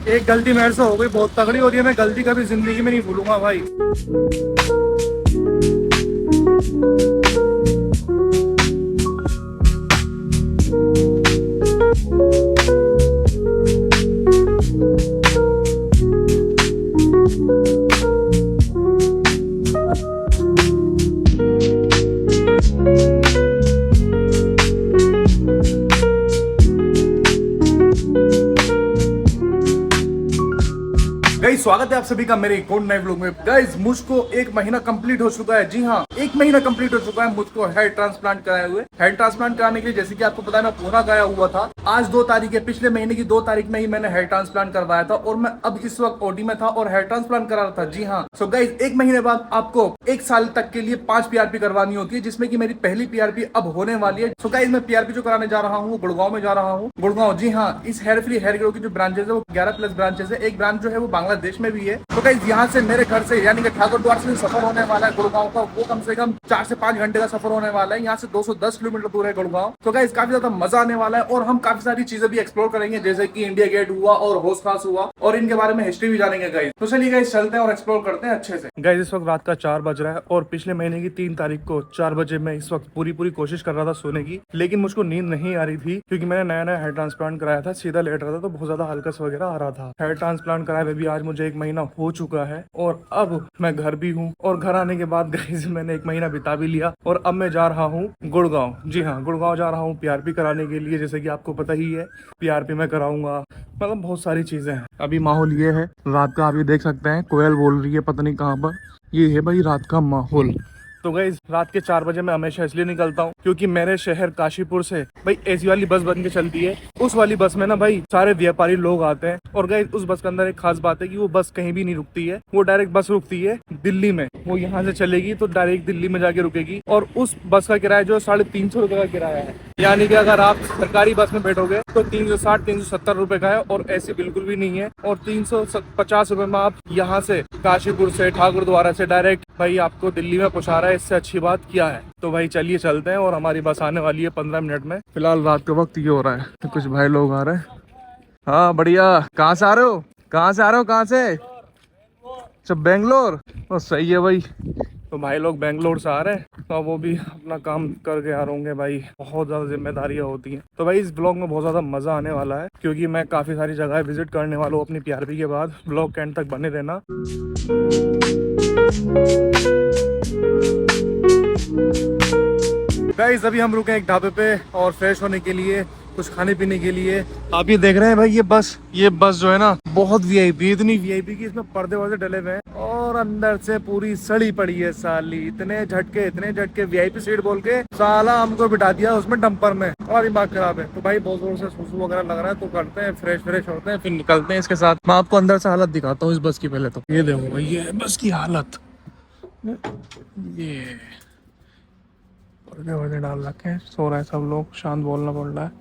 एक गलती मेरे से हो गई, बहुत तगड़ी हो रही है, मैं गलती कभी जिंदगी में नहीं भूलूंगा भाई। गाइस स्वागत है आप सभी का मेरे एक और नए व्लॉग में। गाइस मुझको एक महीना कंप्लीट हो चुका है। जी हाँ, एक महीना कंप्लीट हो चुका है मुझको हेयर ट्रांसप्लांट कराए हुए। हेयर ट्रांसप्लांट कराने के लिए जैसे कि आपको पता है मैं पूना गया हुआ था। आज 2 तारीख है, पिछले महीने की 2 तारीख में ही मैंने हेयर ट्रांसप्लांट करवाया था और मैं अब इस वक्त ओडी में था और हेयर ट्रांसप्लांट करा रहा था। जी हाँ, सो गाइस एक महीने बाद आपको 1 साल तक के लिए 5 पीआरपी करवानी होती है, जिसमें की मेरी पहली पीआरपी अब होने वाली है। सो गाइस मैं पीआरपी जो कराने जा रहा हूँ गुड़गांव में जा रहा हूँ। गुड़गांव, जी हाँ, इस हेयर फ्री हेयर ग्रो की जो ब्रांचेस है वो 11+ ब्रांचेस है। एक ब्रांच जो है वो बांग्लादेश में भी है। तो गाइस यहाँ से मेरे घर से यानी कि ठाकुर द्वार से सफर होने वाला है गुड़गांव का, वो कम से कम 4 से 5 घंटे का सफर होने वाला है। यहाँ से 210 किलोमीटर दूर है गुड़गांव। तो गाइस काफी ज्यादा मजा आने वाला है और हम काफी सारी चीजें भी एक्सप्लोर करेंगे, जैसे कि इंडिया गेट हुआ और हौस खास हुआ और इनके बारे में हिस्ट्री भी जानेंगे गाइस। तो चलिए गाइस चलते हैं और एक्सप्लोर करते हैं अच्छे से। गाइस इस वक्त रात का 4 बज रहा है और पिछले महीने की 3 तारीख को 4 बजे मैं इस वक्त पूरी कोशिश कर रहा था सोने की, लेकिन मुझको नींद नहीं आ रही थी क्योंकि मैंने नया हेयर ट्रांसप्लांट कराया था। सीधा लेट रहा था तो बहुत ज्यादा हल्कस वगैरह आ रहा था। हेयर ट्रांसप्लांट कराए हुए भी आज मुझे 1 महीना हो चुका है और अब मैं घर भी हूँ और घर आने के बाद गाइस मैंने 1 महीना बिता भी लिया और अब मैं जा रहा हूँ गुड़गांव। जी हाँ, गुड़गांव जा रहा हूँ पीआरपी कराने के लिए। जैसे कि आपको पता ही है पीआरपी में कराऊंगा, मतलब बहुत सारी चीजें हैं। अभी माहौल ये है रात का, आप ये देख सकते हैं कोयल बोल रही है पता नहीं कहाँ पर। ये है भाई रात का माहौल। तो गाइस रात के 4 बजे मैं हमेशा इसलिए निकलता हूँ क्योंकि मेरे शहर काशीपुर से भाई एसी वाली बस बन के चलती है। उस वाली बस में ना भाई सारे व्यापारी लोग आते हैं और गाइस उस बस के अंदर एक खास बात है कि वो बस कहीं भी नहीं रुकती है, वो डायरेक्ट बस रुकती है दिल्ली में। वो यहाँ से चलेगी तो डायरेक्ट दिल्ली में जाके रुकेगी और उस बस का किराया जो 350 रुपए का किराया है। यानी कि अगर आप सरकारी बस में बैठोगे तो 360-370 रुपए का है और ऐसी बिल्कुल भी नहीं है। और 350 रुपए में आप यहाँ से काशीपुर से ठाकुर द्वारा से डायरेक्ट भाई आपको दिल्ली में पहुंचा रहा है। इससे अच्छी बात क्या है। तो भाई चलिए चलते हैं और हमारी बस आने वाली है 15 मिनट में। फिलहाल रात का वक्त ये हो रहा है तो कुछ भाई लोग आ रहे हैं। हाँ बढ़िया। कहाँ से आ रहे हो? कहाँ से आ रहे हो? कहाँ से? अच्छा बेंगलोर। तो सही है भाई। तो भाई लोग बेंगलोर से आ रहे हैं तो वो भी अपना काम करके आ रहे होंगे भाई। बहुत ज़्यादा जिम्मेदारियां होती हैं। तो भाई इस ब्लॉग में बहुत ज़्यादा मज़ा आने वाला है क्योंकि मैं काफ़ी सारी जगह विजिट करने वाला हूँ अपनी पीआरपी के बाद। ब्लॉग के एंड तक बने रहना। गाइस अभी हम रुके एक ढाबे पे और फ्रेश होने के लिए, कुछ खाने पीने के लिए। आप ये देख रहे हैं भाई ये बस जो है ना बहुत वीआईपी, इतनी वीआईपी की इसमें पर्दे वर्दे डले हुए हैं और अंदर से पूरी सड़ी पड़ी है साली। इतने झटके वीआईपी सीट बोल के साला हमको बिठा दिया उसमें डंपर में और दिमाग खराब है। तो भाई बहुत जोर से सुसु वगैरह लग रहा है तो करते हैं फ्रेश होते हैं फिर निकलते हैं। इसके साथ मैं आपको अंदर से हालत दिखाता हूँ इस बस की। पहले तो ये देखो भाई, ये है बस की हालत। ये पर्दे वर्दे डाल रखे हैं, सो रहे हैं सब लोग, शांत बोलना पड़ रहा है।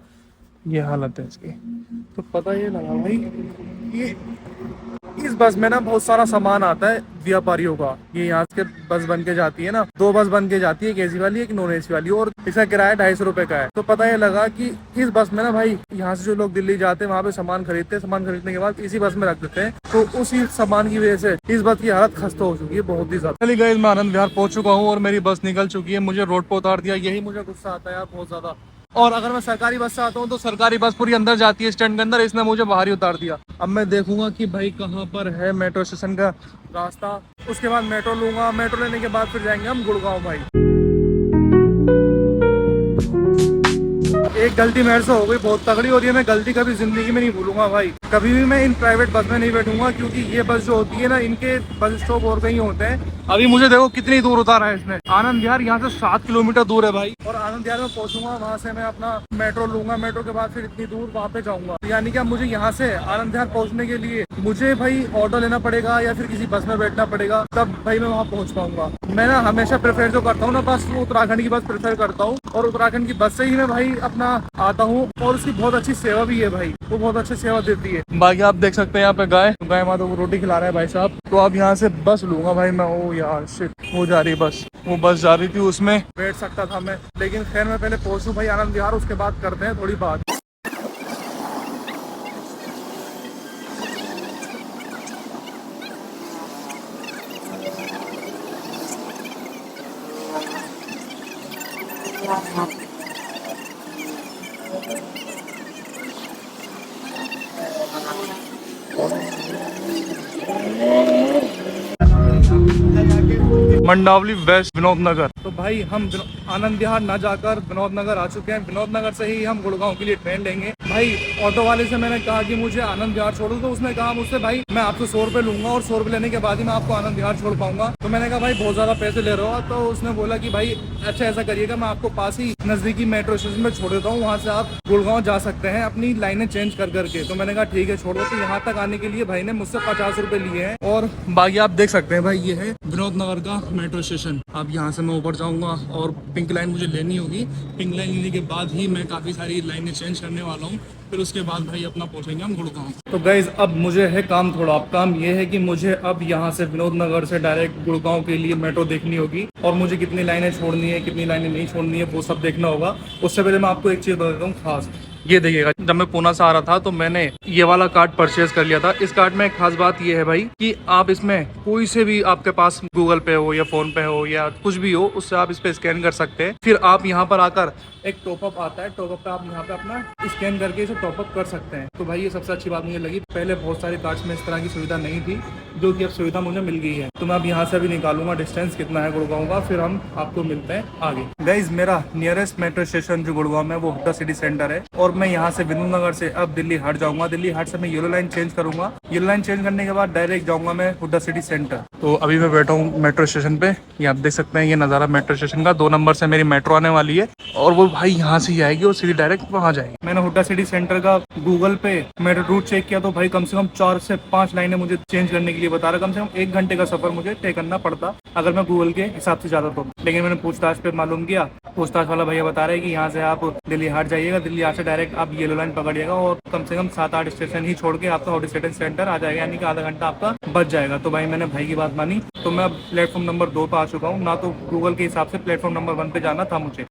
ये हालत है इसकी। तो पता ये लगा भाई ये इस बस में ना बहुत सारा सामान आता है व्यापारियों का। ये यहाँ से बस बन के जाती है ना, 2 बस बन के जाती है, एक एसी वाली एक नॉन एसी वाली, और इसका किराया 250 रुपए का है। तो पता ये लगा कि इस बस में ना भाई यहाँ से जो लोग दिल्ली जाते हैं वहाँ पे सामान खरीदते हैं, सामान खरीदने के बाद इसी बस में रख देते हैं। तो उसी सामान की वजह से इस बस की हालत खस्ता हो चुकी है बहुत ही ज्यादा। चलिए गाइस मैं आनंद विहार पहुंच चुका हूँ और मेरी बस निकल चुकी है। मुझे रोड पर उतार दिया, यही मुझे गुस्सा आता है यार बहुत ज्यादा। और अगर मैं सरकारी बस से आता हूँ तो सरकारी बस पूरी अंदर जाती है स्टैंड के अंदर, इसने मुझे बाहर ही उतार दिया। अब मैं देखूंगा कि भाई कहाँ पर है मेट्रो स्टेशन का रास्ता, उसके बाद मेट्रो लूंगा। मेट्रो लेने के बाद फिर जाएंगे हम गुड़गांव। भाई एक गलती मेरे से हो गई, बहुत तगड़ी हो रही है, मैं गलती कभी जिंदगी में नहीं भूलूंगा भाई। कभी भी मैं इन प्राइवेट बस में नहीं बैठूंगा क्योंकि ये बस जो होती है ना इनके बस स्टॉप और कहीं होते हैं। अभी मुझे देखो कितनी दूर उतारा है इसने। आनंद विहार यहाँ से 7 किलोमीटर दूर है भाई और आनंद विहार में पहुंचूंगा, वहां से मैं अपना मेट्रो लूंगा। मेट्रो के बाद फिर इतनी दूर वहां पे जाऊंगा। यानी कि अब मुझे यहाँ से आनंद विहार पहुंचने के लिए मुझे भाई ऑटो लेना पड़ेगा या फिर किसी बस में बैठना पड़ेगा, तब भाई मैं वहां पहुंच पाऊंगा। मैं ना हमेशा प्रेफर जो करता हूँ ना बस, वो उत्तराखंड की बस प्रेफर करता हूँ और उत्तराखंड की बस से ही मैं भाई अपना आता हूँ और उसकी बहुत अच्छी सेवा भी है भाई, वो बहुत अच्छी सेवा देती है। बाकी आप देख सकते हैं यहाँ पे गाय माता को रोटी खिला रहा है भाई साहब। तो अब यहाँ से बस लूंगा भाई मैं। ओ यार शिट, वो जा रही बस, वो बस जा रही थी, उसमें बैठ सकता था मैं, लेकिन खैर मैं पहले पहुंचूं भाई आनंद विहार, उसके बाद करते हैं थोड़ी बात। मंडावली वेस्ट विनोद नगर। तो भाई हम आनंद विहार ना जाकर विनोद नगर आ चुके हैं। विनोद नगर से ही हम गुड़गांव के लिए ट्रेन लेंगे। भाई ऑटो वाले से मैंने कहा कि मुझे आनंद विहार छोड़ो, तो उसने कहा मुझसे भाई मैं आपसे 100 रुपये लूंगा और 100 रुपये लेने के बाद ही मैं आपको आनंद विहार छोड़ पाऊंगा। तो मैंने कहा भाई बहुत ज्यादा पैसे ले रहे हो। तो उसने बोला कि भाई अच्छा ऐसा करिएगा, मैं आपको पास ही नजदीकी मेट्रो स्टेशन पे छोड़ देता हूँ, वहाँ से आप गुड़गांव जा सकते हैं अपनी लाइनें चेंज कर करके। तो मैंने कहा ठीक है छोड़ दो। तो यहाँ तक आने के लिए भाई ने मुझसे 50 रुपये लिए हैं। और बाकी आप देख सकते हैं भाई ये है विनोद नगर का मेट्रो स्टेशन। अब यहाँ से मैं ऊपर जाऊँगा और पिंक लाइन मुझे लेनी होगी। पिंक लाइन लेने के बाद ही मैं काफ़ी सारी लाइनें चेंज करने वाला हूँ। फिर उसके बाद भाई अपना पहुँचेंगे हम गुड़गांव। तो गाइज अब मुझे है काम थोड़ा। अब काम ये है कि मुझे अब यहाँ से विनोद नगर से डायरेक्ट गुड़गांव के लिए मेट्रो देखनी होगी और मुझे कितनी लाइनें छोड़नी है कितनी लाइनें नहीं छोड़नी है वो सब देखना होगा। उससे पहले मैं आपको एक चीज़ बता देता हूँ खास। ये देखिएगा, जब मैं पूना से आ रहा था तो मैंने ये वाला कार्ड परचेज कर लिया था। इस कार्ड में एक खास बात ये है भाई कि आप इसमें कोई से भी आपके पास गूगल पे हो या फोन पे हो या कुछ भी हो, उससे आप इस पे स्कैन कर सकते हैं। फिर आप यहाँ पर आकर एक टॉपअप आता है, टॉपअप पे आप यहाँ पे अपना स्कैन करके इसे टॉपअप कर सकते हैं। तो भाई ये सबसे अच्छी बात मुझे लगी। पहले बहुत सारे कार्ड्स में इस तरह की सुविधा नहीं थी, जो कि अब सुविधा मुझे मिल गई है। तो मैं अब यहाँ से अभी निकालूंगा डिस्टेंस कितना है गुड़गांव का, फिर हम आपको मिलते हैं आगे। गाइज मेरा नियरेस्ट मेट्रो स्टेशन जो गुड़गांव में वो हुड्डा सिटी सेंटर है और मैं यहाँ से विनोद नगर से अब दिल्ली हाट जाऊंगा। दिल्ली हाट से मैं येलो लाइन चेंज करूंगा। येलो लाइन चेंज करने के बाद डायरेक्ट जाऊंगा मैं हुड्डा सिटी सेंटर। तो अभी मैं बैठा हूँ मेट्रो स्टेशन पे। ये आप देख सकते हैं ये नज़ारा मेट्रो स्टेशन का। 2 नंबर से मेरी मेट्रो आने वाली है और वो भाई यहाँ से ही आएगी और सीधी डायरेक्ट वहाँ जाएगी। मैंने हुड्डा सिटी सेंटर का गूगल पे मेरा रूट चेक किया तो भाई कम से कम 4 से 5 लाइनें मुझे चेंज करने के लिए बता रहा। कम से कम 1 घंटे का सफर मुझे तय करना पड़ता अगर मैं गूगल के हिसाब से जाता तो। लेकिन मैंने पूछताछ पे मालूम किया, पूछताछ वाला भैया बता रहे हैं कि यहाँ से आप दिल्ली हाट जाइएगा, दिल्ली हाट से डायरेक्ट आप येलो लाइन पकड़िएगा और कम से कम 7-8 स्टेशन ही छोड़ के आपका हुड्डा सिटी सेंटर आ जाएगा, यानी कि आधा घंटा आपका बच जाएगा। तो भाई मैंने भाई की बात मानी। तो मैं अब प्लेटफॉर्म नंबर 2 पे आ चुका हूँ। ना तो गूगल के हिसाब से प्लेटफॉर्म नंबर 1 पे जाना था मुझे।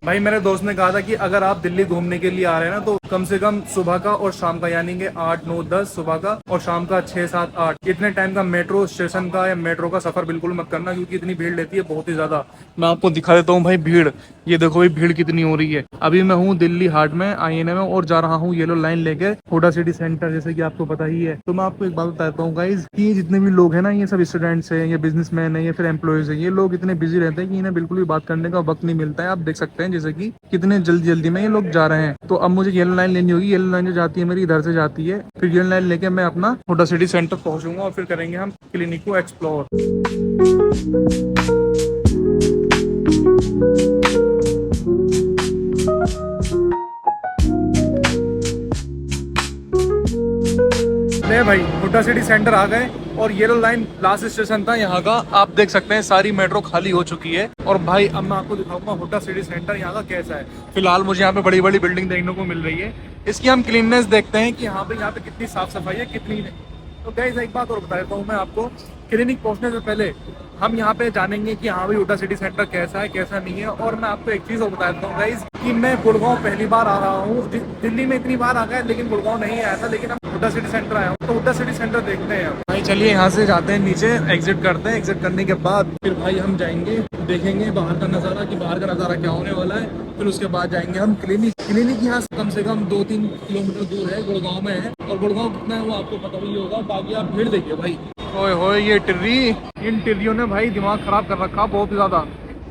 भाई मेरे दोस्त ने कहा था कि अगर आप दिल्ली घूमने के लिए आ रहे हैं ना तो कम से कम सुबह का और शाम का, यानी कि 8, 9, 10 सुबह का और शाम का 6, 7, 8 इतने टाइम का मेट्रो स्टेशन का या मेट्रो का सफर बिल्कुल मत करना, क्योंकि इतनी भीड़ लेती है बहुत ही ज्यादा। मैं आपको दिखा देता हूँ भाई भीड़। ये देखो भाई भीड़ कितनी हो रही है। अभी मैं हूँ दिल्ली हाट में आईएनए में और जा रहा हूँ येलो लाइन लेके हुड्डा सिटी सेंटर, जैसे कि आपको पता ही है। तो मैं आपको एक बात बताता हूँ गाइज कि जितने भी लोग हैं ना, ये सब स्टूडेंट्स हैं या बिजनेसमैन है या फिर एम्प्लॉयज है, ये लोग इतने बिजी रहते हैं कि इन्हें बिल्कुल भी बात करने का वक्त नहीं मिलता है। आप देख सकते हैं जैसे कि कितने जल्दी जल्दी में ये लोग जा रहे हैं। तो अब मुझे येलो लाइन लेनी होगी। येलो लाइन जो जाती है मेरी इधर से जाती है, फिर येलो लाइन लेके मैं अपना हुड्डा सिटी सेंटर पहुंचूंगा और फिर करेंगे हम क्लिनिक को एक्सप्लोर। ले भाई हुड्डा सिटी सेंटर आ गए और येलो लाइन लास्ट स्टेशन था यहाँ का। आप देख सकते हैं सारी मेट्रो खाली हो चुकी है। और भाई अब मैं आपको दिखाऊंगा हुड्डा सिटी सेंटर यहाँ का कैसा है। फिलहाल मुझे यहाँ पे बड़ी बड़ी बिल्डिंग देखने को मिल रही है। इसकी हम क्लीननेस देखते हैं कि यहाँ पे कितनी साफ सफाई है कितनी नहीं। तो गाइस एक बात और बता देता हूँ मैं आपको, क्लिनिक पहुँचने से पहले हम यहाँ पे जानेंगे कि हाँ भाई हुड्डा सिटी सेंटर कैसा है कैसा नहीं है। और मैं आपको एक चीज़ और बता देता हूँ गाइस कि मैं गुड़गांव पहली बार आ रहा हूँ। दिल्ली में इतनी बार आ गया लेकिन गुड़गांव नहीं आया था, लेकिन हम हुड्डा सिटी सेंटर आया हूँ। तो हुड्डा सिटी सेंटर देखते हैं भाई। चलिए यहाँ से जाते हैं नीचे, एग्जिट करते हैं। एग्जिट करने के बाद फिर भाई हम जाएंगे देखेंगे बाहर का नज़ारा कि बाहर का नज़ारा क्या होने वाला है। फिर उसके बाद जाएंगे हम क्लिनिक यहाँ से कम 2-3 किलोमीटर दूर है, गुड़गांव में है। और गुड़गांव कितना है वो आपको पता ही होगा। बाकी आप भीड़ देखिए भाई। ओए होए ये टिर्री, इन टिर्रियों ने भाई दिमाग खराब कर रखा बहुत ही ज्यादा।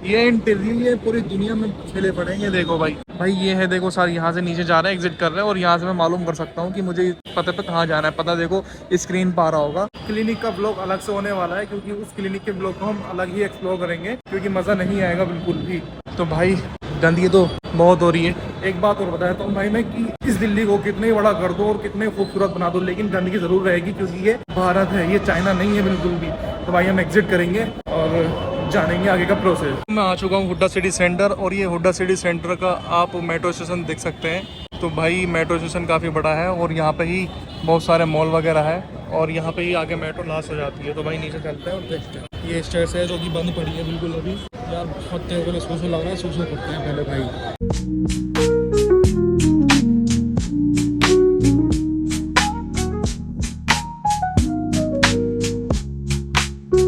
ये इन टिर्री ये पूरी दुनिया में फैले पड़े हैं। ये देखो भाई ये है देखो सारे यहाँ से नीचे जा रहे हैं, एग्जिट कर रहे हैं। और यहाँ से मैं मालूम कर सकता हूँ कि मुझे पते पे कहाँ जाना है। पता देखो स्क्रीन पर आ रहा होगा। क्लिनिक का ब्लॉग अलग से होने वाला है, क्योंकि उस क्लिनिक के ब्लॉग को हम अलग ही एक्सप्लोर करेंगे, क्योंकि मज़ा नहीं आएगा बिल्कुल भी। तो भाई गंदगी तो बहुत हो रही है। एक बात और बताया तो भाई मैं कि इस दिल्ली को कितने बड़ा कर दो और कितने खूबसूरत बना दो, लेकिन गंदगी जरूर रहेगी, क्योंकि ये भारत है, ये चाइना नहीं है बिल्कुल भी। तो भाई हम एग्जिट करेंगे और जानेंगे आगे का प्रोसेस। मैं आ चुका हूँ हुड्डा सिटी सेंटर, और ये हुड्डा सिटी सेंटर का आप मेट्रो स्टेशन देख सकते हैं। तो भाई मेट्रो स्टेशन काफ़ी बड़ा है और यहाँ पे ही बहुत सारे मॉल वगैरह है, और यहाँ पे ही आगे मेट्रो लास्ट हो जाती है। तो भाई नीचे चलते हैं और देखते हैं। ये स्टेज है जो कि बंद पड़ी है बिल्कुल अभी। यार बहुत तेज वाले सोसो लग रहा है, सोसो करते हैं पहले भाई।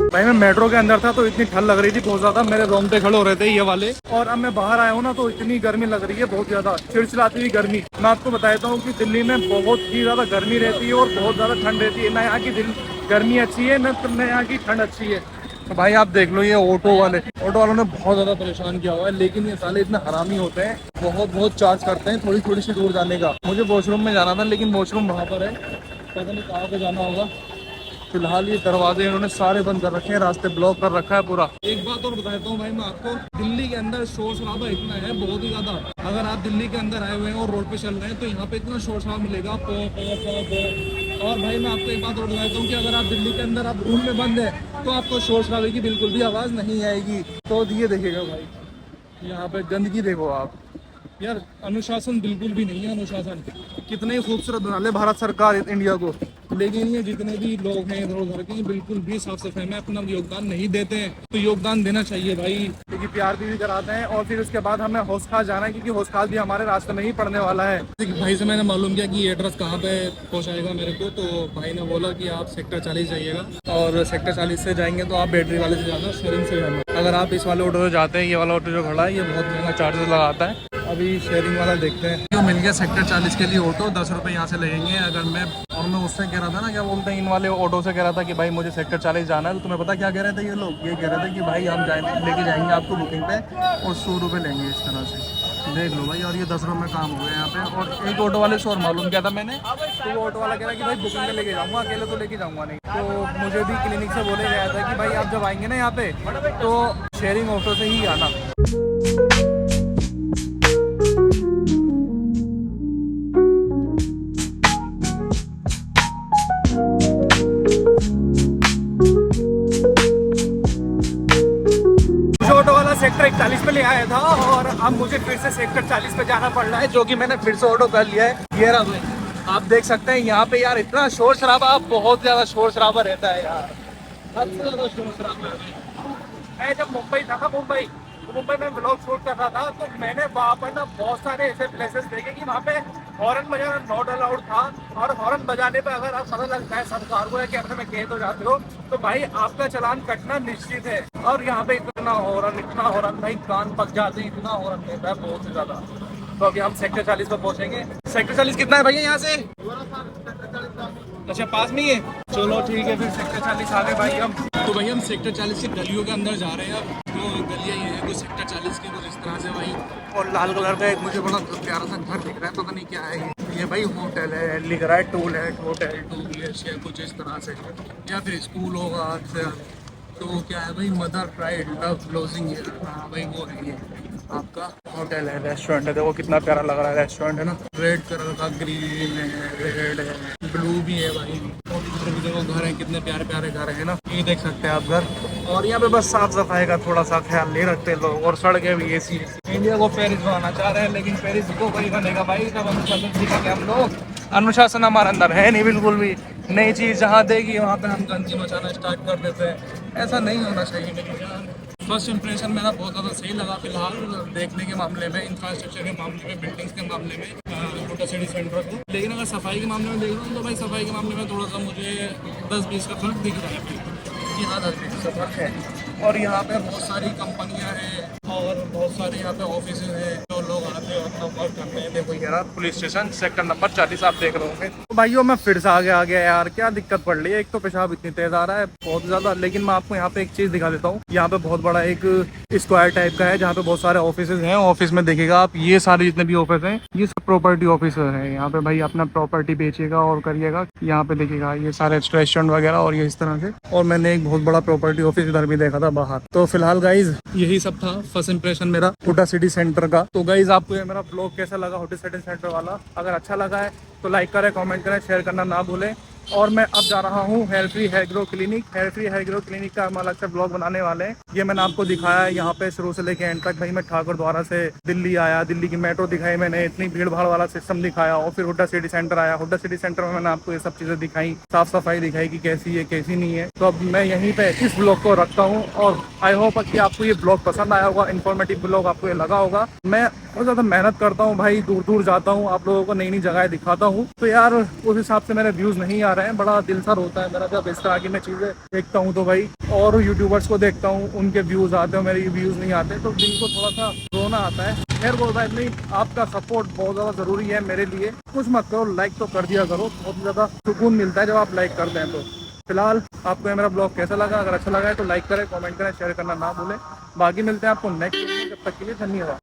भाई मैं मेट्रो के अंदर था तो इतनी ठंड लग रही थी बहुत ज्यादा, मेरे रोंगटे खड़े हो रहे थे ये वाले। और अब मैं बाहर आया हूँ ना तो इतनी गर्मी लग रही है, बहुत ज्यादा चिड़चिड़ाती हुई गर्मी। मैं आपको बताता हूँ कि दिल्ली में बहुत ही ज्यादा गर्मी रहती है और बहुत ज्यादा ठंड रहती है। ना यहाँ की गर्मी अच्छी है ना यहाँ की ठंड अच्छी है। तो भाई आप देख लो, ये ऑटो वालों ने बहुत ज़्यादा परेशान किया हुआ है। लेकिन ये साले इतने हरामी होते हैं, बहुत चार्ज करते हैं थोड़ी सी दूर जाने का। मुझे वॉशरूम में जाना था लेकिन वॉशरूम वहाँ पर है, पता नहीं कहाँ पे जाना होगा। फिलहाल ये दरवाजे इन्होंने सारे बंद कर रखे हैं, रास्ते ब्लॉक कर रखा है पूरा। एक बात और बताता हूँ भाई मैं आपको, दिल्ली के अंदर शोर शराबा इतना है बहुत ही ज्यादा। अगर आप दिल्ली के अंदर आए हुए हैं और रोड पे चल रहे हैं तो यहाँ पे इतना शोर शराबा मिलेगा पो। और भाई मैं आपको एक बात और बताता हूँ कि अगर आप दिल्ली के अंदर आप रूम में बंद है तो आपको शोर शराबे की बिल्कुल भी आवाज़ नहीं आएगी। तो ये देखिएगा भाई, यहाँ पे गंदगी देखो आप यार, अनुशासन बिल्कुल भी नहीं है। अनुशासन कितने ही खूबसूरत बना ले भारत सरकार इंडिया को, लेकिन ये जितने भी लोग हैं इधर उधर के बिल्कुल भी साफ सफाई में अपना योगदान नहीं देते हैं। तो योगदान देना चाहिए भाई, क्योंकि प्यार भी कराते हैं। और फिर उसके बाद हमें हौस खास जाना है, क्योंकि हौस खास भी हमारे रास्ते में ही पड़ने वाला है। भाई से मैंने मालूम किया कि एड्रेस कहाँ पे पहुँचाएगा मेरे को, तो भाई ने बोला कि आप सेक्टर 40 जाइएगा, और सेक्टर 40 से जाएंगे तो आप बैटरी वाले से जाना, शेयरिंग से जाना। अगर आप इस वाले ऑटो से जाते हैं, ये वाला ऑटो जो खड़ा है ये बहुत महंगा चार्जेस लगाता है। अभी शेयरिंग वाला देखते हैं। जो मिल गया सेक्टर 40 के लिए ऑटो, 10 रुपये यहाँ से लगेंगे। अगर मैं उससे कह रहा था ना, क्या बोलते हैं, इन वाले ऑटो से कह रहा था कि भाई मुझे सेक्टर 40 जाना है, तो तुम्हें पता क्या कह रहे थे ये लोग? ये कह रहे थे कि भाई हम लेके जाएंगे आपको बुकिंग पे और 100 रुपये लेंगे इस तरह से। देख लो भाई, और ये 10 रुपये में काम हो गया यहाँ पे। और एक ऑटो वाले से और मालूम किया था मैंने, तो वो ऑटो वाला कह रहा है कि भाई बुकिंग पे लेके जाऊँगा, अकेले तो लेके जाऊँगा नहीं। तो मुझे भी क्लिनिक से बोले गया था कि भाई आप जब आएंगे ना यहाँ पे तो शेयरिंग ऑटो से ही आना। सेक्टर 41 पे ले आया था और अब मुझे फिर से सेक्टर 40 पे जाना पड़ रहा है, जो कि मैंने फिर से ऑटो कर लिया है। ये रहा भाई, आप देख सकते हैं यहाँ पे यार इतना शोर शराबा, बहुत ज्यादा शोर शराबा रहता है यार, हद से ज्यादा शोर शराबा। मैं जब मुंबई था ना, मुंबई में व्लॉग शूट कर रहा था, तो मैंने वहाँ पर ना बहुत सारे ऐसे प्लेसेस देखे कि वहाँ पे हॉर्न बजाना नॉट अलाउड था। और हॉर्न बजाने पे अगर आप पता लगता है सरकार को कि अगर मैं कैद हो जाते हो तो भाई आपका चालान कटना निश्चित है। और यहाँ पे इतना हॉर्न भाई कान पक जाते हैं, इतना हॉर्न देता है बहुत ही ज्यादा। तो अभी हम सेक्टर 40 पर पहुँचेंगे। सेक्टर 40 कितना है भैया यहाँ से? अच्छा पास में ही है, चलो ठीक है फिर सेक्टर 40 आ गए भाई हम। तो भाई हम सेक्टर 40 की गलियों के अंदर जा रहे हैं अब। तो गलियाँ ये है कुछ सेक्टर 40 की, कुछ इस तरह से भाई। और लाल कलर का एक मुझे बड़ा प्यारा सा घर दिख रहा है, पता नहीं क्या है ये भाई होटल है, लिख रहा है टूलेट होटल 2BHK कुछ इस तरह से, या फिर स्कूल होगा। तो क्या है भाई, मदर प्राइड लव लॉजिंग, हाँ भाई वो है ये आपका होटल है, रेस्टोरेंट है। देखो कितना प्यारा लग रहा है रेस्टोरेंट है ना, रेड कलर का, ग्रीन है, रेड है, ब्लू भी है भाई। और इधर भी देखो घर है, कितने प्यारे प्यारे घर है ना, ये देख सकते हैं आप घर। और यहाँ पे बस साफ सफाई का थोड़ा सा ख्याल नहीं रखते लोग, और सड़कें भी ऐसी। इंडिया को पेरिस बनाना चाह रहे हैं, लेकिन पेरिस को कोई बनेगा भाई तब अनुशासन सीखेंगे हम लोग। अनुशासन हमारे अंदर है नहीं बिल्कुल भी। नई चीज़ जहाँ देगी वहाँ पे हम गंदगी मचाना स्टार्ट कर देते हैं, ऐसा नहीं होना चाहिए मेरी जान। फर्स्ट इंप्रेशन मेरा बहुत ज़्यादा सही लगा फिलहाल देखने के मामले में, इंफ्रास्ट्रक्चर के मामले में, बिल्डिंग्स के मामले में, हुड्डा सिटी सेंटर को। लेकिन अगर सफाई के मामले में देख रहा हूँ तो भाई सफाई के मामले में थोड़ा सा मुझे 10-20 का फर्क दिख रहा है कि हाँ 10-20 का फर्क है। और यहाँ पे बहुत सारी कंपनियाँ हैं और बहुत सारे यहाँ पे ऑफिस हैं, जो लोग आते हैं अपना वर्क करते हैं। देखो यार पुलिस स्टेशन सेक्टर नंबर 40 आप देख रहे होंगे। तो भाइयों मैं फिर से आ गया यार, क्या दिक्कत पड़ रही है। एक तो पेशाब इतनी तेज आ रहा है बहुत ज्यादा, लेकिन मैं आपको यहाँ पे एक चीज दिखा देता हूँ। यहाँ पे बहुत बड़ा एक स्क्वायर टाइप का है जहाँ पे बहुत सारे ऑफिस हैं। ऑफिस में देखिएगा आप, ये सारे जितने भी ऑफिस हैं ये सब प्रॉपर्टी ऑफिस है। यहाँ पे भाई अपना प्रॉपर्टी बेचिएगा और करिएगा। यहाँ पे देखिएगा ये सारे रेस्टोरेंट वगैरह और ये इस तरह से। और मैंने एक बहुत बड़ा प्रॉपर्टी ऑफिस इधर भी देखा था बाहर। तो फिलहाल गाइज यही सब था फर्स्ट इंप्रेशन मेरा हुड्डा सिटी सेंटर का। तो गाइज आपको ये मेरा ब्लॉग कैसा लगा हुड्डा सिटी सेंटर वाला? अगर अच्छा लगा है तो लाइक करें, कमेंट करें, शेयर करना ना भूलें। और मैं अब जा रहा हूँ hair free hair grow clinic. Hair free hair grow clinic का हम अलग से ब्लॉग बनाने वाले हैं। ये मैंने आपको दिखाया है यहाँ पे शुरू से लेके एंड तक। भाई मैं ठाकुर द्वारा से दिल्ली आया, दिल्ली की मेट्रो दिखाई मैंने, इतनी भीड़ भाड़ वाला सिस्टम दिखाया, और फिर हुड्डा सिटी सेंटर आया। हुड्डा सिटी सेंटर में मैंने आपको ये सब चीज़ें दिखाई, साफ सफाई दिखाई कि कैसी है कैसी नहीं है। तो अब मैं यहीं पे इस ब्लॉग को रखता हूँ और आई होप कि आपको ये ब्लॉग पसंद आया होगा, इन्फॉर्मेटिव ब्लॉग आपको ये लगा होगा। मैं बहुत ज़्यादा मेहनत करता हूँ भाई, दूर दूर जाता हूँ, आप लोगों को नई नई जगह दिखाता हूँ, तो यार उस हिसाब से मेरे व्यूज़ नहीं आ रहे हैं। बड़ा दिल सा होता है मेरा जब इस तरह की मैं चीज़ें देखता हूँ। तो भाई और यूट्यूबर्स को देखता हूँ, उनके व्यूज़ आते हैं, मेरे व्यूज़ नहीं आते, तो दिल को थोड़ा सा रोना आता है। खैर वो बात नहीं, आपका सपोर्ट बहुत ज़्यादा ज़रूरी है मेरे लिए। कुछ मत करो, लाइक तो कर दिया करो, बहुत ज़्यादा सुकून मिलता है जब आप लाइक करते हैं। तो फिलहाल आपको ये मेरा ब्लॉग कैसा लगा? अगर अच्छा लगा है तो लाइक करें, कमेंट करें, शेयर करना ना भूलें। बाकी मिलते हैं आपको नेक्स्ट वीडियो में, जब तक के लिए धन्यवाद।